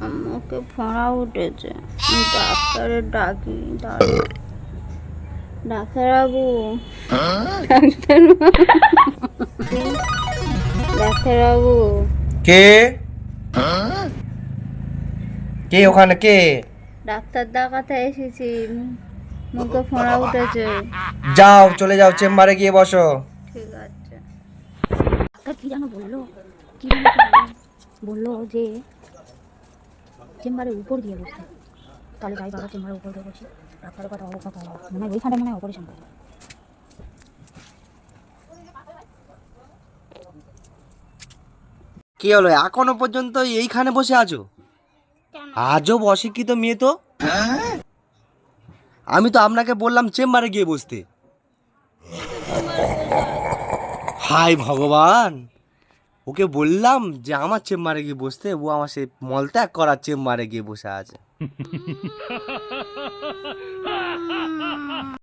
আমাকে ফোঁড়া উঠেছে, ডাক্তারের ডাকি। ডাক্তারবাবু, ডাক্তারবাবু। কে কে ওখানে কে? ডাক্তার দেখাতে এসেছি, মুখে ফোঁড়া উঠেছে। যাও, চলে যাও, চেম্বারে গিয়ে বসো। ঠিক আছে। ডাক্তার কি যেন বললো, কি যেন একটা বললো যে চেম্বারের উপর দিয়ে বসতে। তাহলে যাই বাবা, চেম্বারের উপর দিয়ে বসি। ডাক্তারের কথা অবস্থা পাওয়া মনে হয় ওইখানে মনে হয় অপারেশন করে। কি হলো, এখনো পর্যন্ত এইখানে বসে আছো? আজও অশিক্ষিত মেয়ে তো। আমি তো আপনাকে বললাম চেম্বারে গিয়ে বসতে। হায় ভগবান, ওকে বললাম যে আমার চেম্বারে গিয়ে বসতে, ও আমার সে মলত্যাগ করার চেম্বারে গিয়ে বসে আছে।